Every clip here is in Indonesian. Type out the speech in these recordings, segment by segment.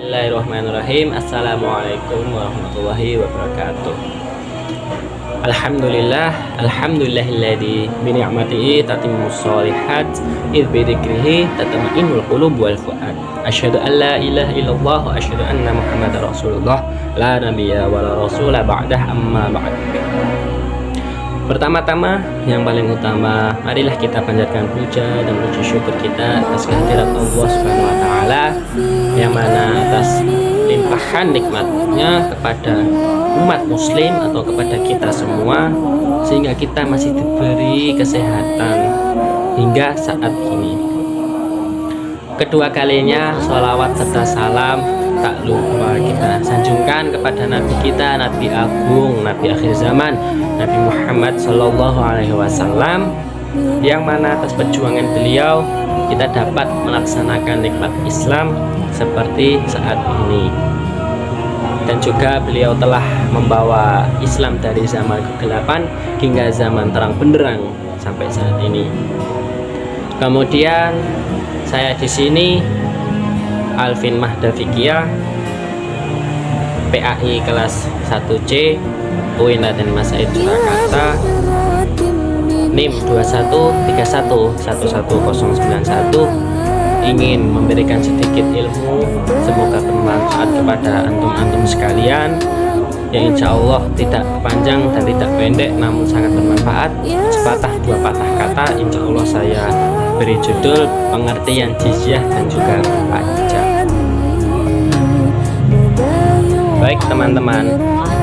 Bismillahirrahmanirrahim. Assalamualaikum warahmatullahi wabarakatuh. Alhamdulillahilladzi bi ni'matihi tatimmus shalihat idz bi dzikrihi tatma'innul qulub wal fuad. Asyhadu an la ilaha illallah wa asyhadu anna Muhammadar Rasulullah la nabiyya wa la rasula ba'dah amma ba'd. Pertama-tama, yang paling utama, marilah kita panjatkan puja dan puji syukur kita atas kehadirat Allah Subhanahu wa taala, yang mana atas limpahan nikmatnya kepada umat muslim atau kepada kita semua, sehingga kita masih diberi kesehatan hingga saat ini. Kedua kalinya sholawat serta salam tak lupa kita sanjungkan kepada Nabi kita, Nabi Agung, Nabi akhir zaman, Nabi Muhammad Sallallahu Alaihi Wasallam, yang mana atas perjuangan beliau kita dapat melaksanakan nikmat Islam seperti saat ini. Dan juga beliau telah membawa Islam dari zaman kegelapan hingga zaman terang benderang sampai saat ini. Kemudian saya di sini Alvin Mahdafikia, PAI kelas 1C, UIN Raden Mas Said Surakarta, NIM 2131111091, ingin memberikan sedikit ilmu, semoga bermanfaat kepada antum-antum sekalian, yang insya Allah tidak panjang dan tidak pendek, namun sangat bermanfaat. Sepatah dua patah kata, insya Allah saya beri judul pengertian jizyah dan juga pajak. Baik teman-teman,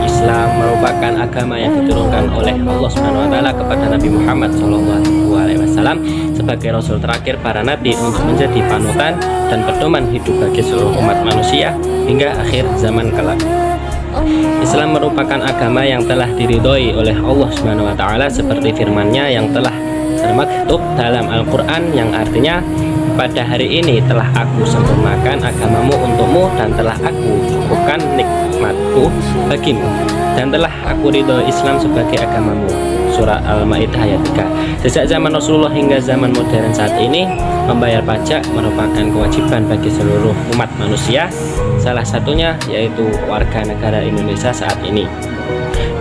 Islam merupakan agama yang diturunkan oleh Allah Subhanahu wa taala kepada Nabi Muhammad SAW sebagai rasul terakhir para nabi untuk menjadi panutan dan pedoman hidup bagi seluruh umat manusia hingga akhir zaman kelak. Islam merupakan agama yang telah diridhoi oleh Allah Subhanahu wa taala seperti firman-Nya yang telah termaktub dalam Al-Qur'an, yang artinya, pada hari ini telah aku sempurnakan agamamu untukmu dan telah aku cukupkan nikmatku bagimu dan telah aku ridho Islam sebagai agamamu. Surah Al-Maidah ayat 3. Sejak zaman Rasulullah hingga zaman modern saat ini, membayar pajak merupakan kewajiban bagi seluruh umat manusia, salah satunya yaitu warga negara Indonesia saat ini.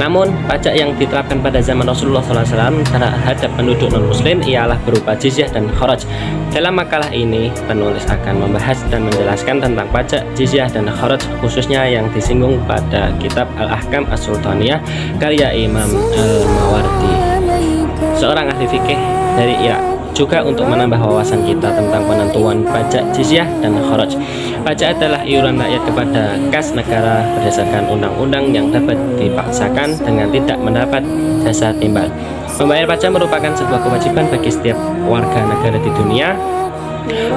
Namun, pajak yang diterapkan pada zaman Rasulullah SAW terhadap penduduk non-muslim ialah berupa jizyah dan kharaj. Dalam makalah ini, penulis akan membahas dan menjelaskan tentang pajak, jizyah, dan kharaj, khususnya yang disinggung pada kitab Al-Ahkam As-Sultaniyah karya Imam Al-Mawardi, seorang ahli fikih dari Irak. Juga untuk menambah wawasan kita tentang penentuan pajak, jizyah, dan kharaj. Pajak adalah iuran rakyat kepada kas negara berdasarkan undang-undang yang dapat dipaksakan dengan tidak mendapat jasa timbal. Membayar pajak merupakan sebuah kewajiban bagi setiap warga negara di dunia,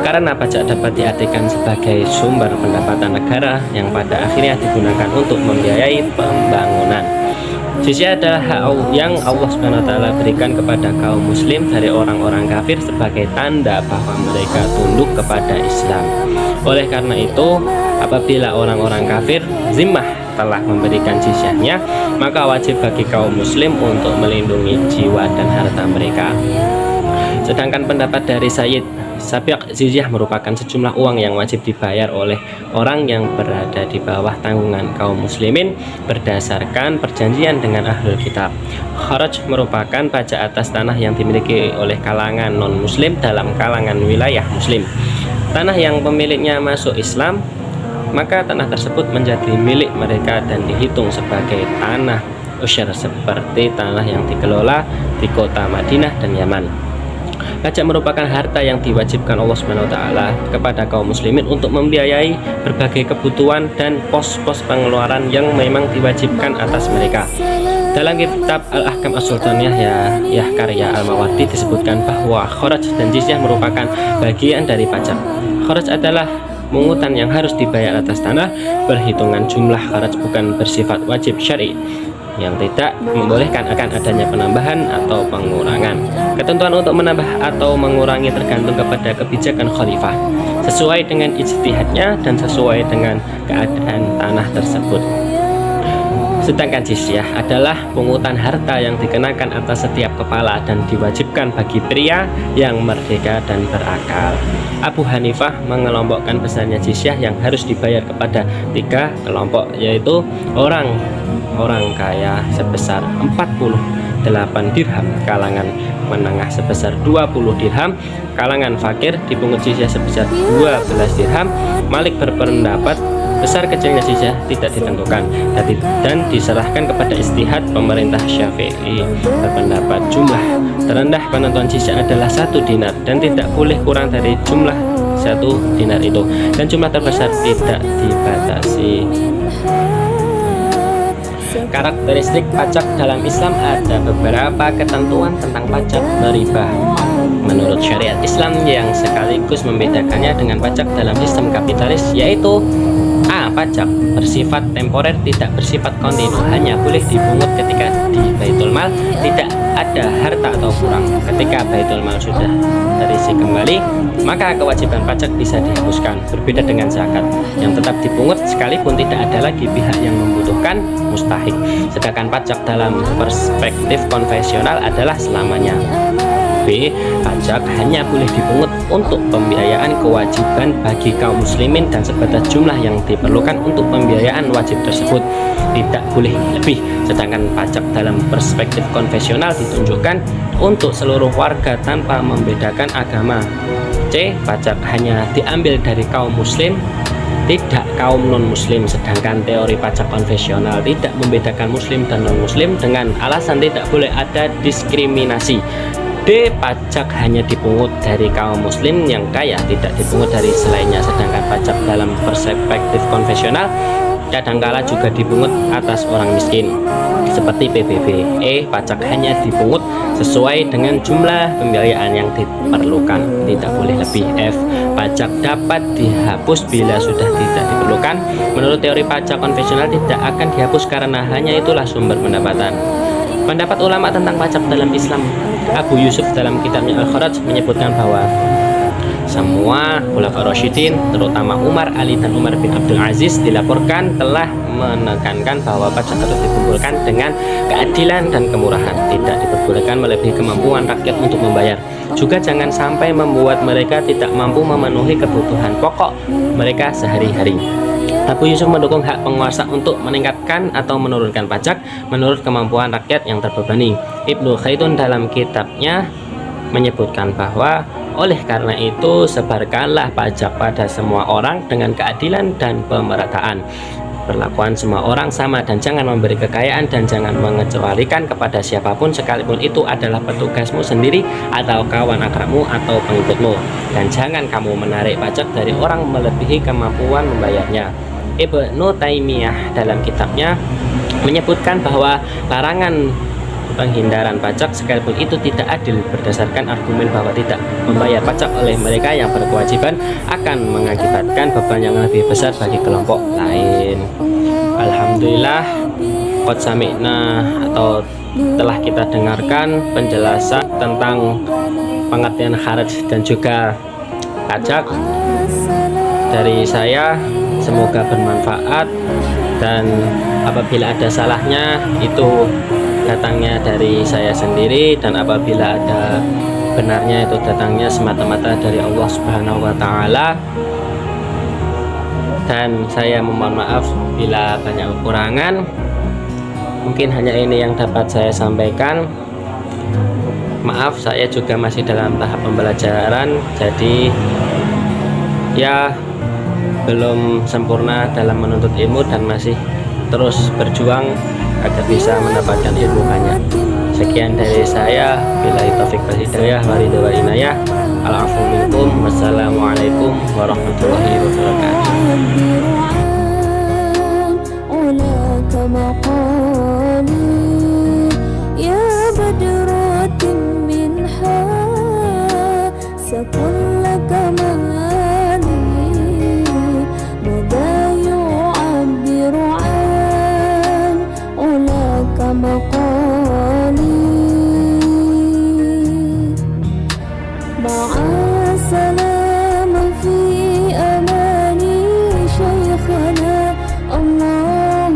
karena pajak dapat diartikan sebagai sumber pendapatan negara yang pada akhirnya digunakan untuk membiayai pembangunan. Jizyah adalah hak yang Allah Subhanahu wa taala berikan kepada kaum muslim dari orang-orang kafir sebagai tanda bahwa mereka tunduk kepada Islam. Oleh karena itu, apabila orang-orang kafir zimmah telah memberikan jizyahnya, maka wajib bagi kaum muslim untuk melindungi jiwa dan harta mereka. Sedangkan pendapat dari Sayyid Sabiq, jizyah merupakan sejumlah uang yang wajib dibayar oleh orang yang berada di bawah tanggungan kaum muslimin berdasarkan perjanjian dengan ahlul kitab. Kharaj merupakan pajak atas tanah yang dimiliki oleh kalangan non-muslim dalam kalangan wilayah muslim. Tanah yang pemiliknya masuk Islam, maka tanah tersebut menjadi milik mereka dan dihitung sebagai tanah usyar seperti tanah yang dikelola di kota Madinah dan Yaman. Pajak merupakan harta yang diwajibkan Allah Subhanahu wa taala kepada kaum muslimin untuk membiayai berbagai kebutuhan dan pos-pos pengeluaran yang memang diwajibkan atas mereka. Dalam kitab Al-Ahkam As-Sultaniyah ya karya Al-Mawardi disebutkan bahwa kharaj dan jizyah merupakan bagian dari pajak. Kharaj adalah pungutan yang harus dibayar atas tanah. Perhitungan jumlah kharaj bukan bersifat wajib syar'i yang tidak membolehkan akan adanya penambahan atau pengurangan. Ketentuan untuk menambah atau mengurangi tergantung kepada kebijakan khalifah sesuai dengan ijtihadnya dan sesuai dengan keadaan tanah tersebut. Sedangkan jizyah adalah pungutan harta yang dikenakan atas setiap kepala dan diwajibkan bagi pria yang merdeka dan berakal. Abu Hanifah mengelompokkan besarnya jizyah yang harus dibayar kepada 3 kelompok, yaitu orang kaya sebesar 48 dirham, kalangan menengah sebesar 20 dirham, kalangan fakir dipungut jizyah sebesar 12 dirham. Malik berpendapat besar kecilnya jizyah tidak ditentukan dan diserahkan kepada istihad pemerintah Syafi'i. Berpendapat jumlah terendah penentuan jizyah adalah 1 dinar dan tidak boleh kurang dari jumlah 1 dinar itu, dan jumlah terbesar tidak dibatasi. Karakteristik pajak dalam Islam, ada beberapa ketentuan tentang pajak riba menurut syariat Islam yang sekaligus membedakannya dengan pajak dalam sistem kapitalis, yaitu A. Pajak bersifat temporer, tidak bersifat kontinu, hanya boleh dipungut ketika di Baitul Mal tidak ada harta atau kurang. Ketika Baitul Mal sudah terisi kembali, maka kewajiban pajak bisa dihapuskan. Berbeda dengan zakat yang tetap dipungut sekalipun tidak ada lagi pihak yang membutuhkan, mustahik. Sedangkan pajak dalam perspektif konvensional adalah selamanya. B. Pajak hanya boleh dipungut untuk pembiayaan kewajiban bagi kaum muslimin dan sebatas jumlah yang diperlukan untuk pembiayaan wajib tersebut, tidak boleh lebih. Sedangkan pajak dalam perspektif konvensional ditunjukkan untuk seluruh warga tanpa membedakan agama. C. Pajak hanya diambil dari kaum muslim, tidak kaum non-muslim. Sedangkan teori pajak konvensional tidak membedakan muslim dan non-muslim dengan alasan tidak boleh ada diskriminasi. D. Pajak hanya dipungut dari kaum muslim yang kaya, tidak dipungut dari selainnya. Sedangkan pajak dalam perspektif konvensional kadangkala juga dipungut atas orang miskin seperti PBB. E. Pajak hanya dipungut sesuai dengan jumlah pembiayaan yang diperlukan, tidak boleh lebih. F. Pajak dapat dihapus bila sudah tidak diperlukan. Menurut teori pajak konvensional tidak akan dihapus karena hanya itulah sumber pendapatan. Pendapat ulama tentang pajak dalam Islam, Abu Yusuf dalam kitabnya Al-Kharaj menyebutkan bahwa semua Khulafaur Rasyidin, terutama Umar, Ali, dan Umar bin Abdul Aziz, dilaporkan telah menekankan bahwa pajak harus dikumpulkan dengan keadilan dan kemurahan, tidak diperbolehkan melebihi kemampuan rakyat untuk membayar. Juga jangan sampai membuat mereka tidak mampu memenuhi kebutuhan pokok mereka sehari-hari. Abu Yusuf mendukung hak penguasa untuk meningkatkan atau menurunkan pajak menurut kemampuan rakyat yang terbebani. Ibnu Khaitun dalam kitabnya menyebutkan bahwa oleh karena itu sebarkanlah pajak pada semua orang dengan keadilan dan pemerataan. Perlakuan semua orang sama dan jangan memberi kekayaan dan jangan mengecualikan kepada siapapun sekalipun itu adalah petugasmu sendiri atau kawan akrabmu atau pengikutmu, dan jangan kamu menarik pajak dari orang melebihi kemampuan membayarnya. Ibnu Taimiyah dalam kitabnya menyebutkan bahwa larangan penghindaran pajak sekalipun itu tidak adil berdasarkan argumen bahwa tidak membayar pajak oleh mereka yang berkewajiban akan mengakibatkan beban yang lebih besar bagi kelompok lain. Alhamdulillah, qad sami'na, atau telah kita dengarkan penjelasan tentang pengertian kharaj dan juga pajak dari saya. Semoga bermanfaat, dan apabila ada salahnya itu datangnya dari saya sendiri, dan apabila ada benarnya itu datangnya semata-mata dari Allah Subhanahu wa Ta'ala. Dan saya memohon maaf bila banyak kekurangan. Mungkin hanya ini yang dapat saya sampaikan. Maaf, saya juga masih dalam tahap pembelajaran, jadi ya belum sempurna dalam menuntut ilmu dan masih terus berjuang agar bisa mendapatkan ilmu banyak. Sekian dari saya, billahi taufik wal hidayah wa ridha wal inayah. Al-afu minkum. Wassalamualaikum warahmatullahi wabarakatuh.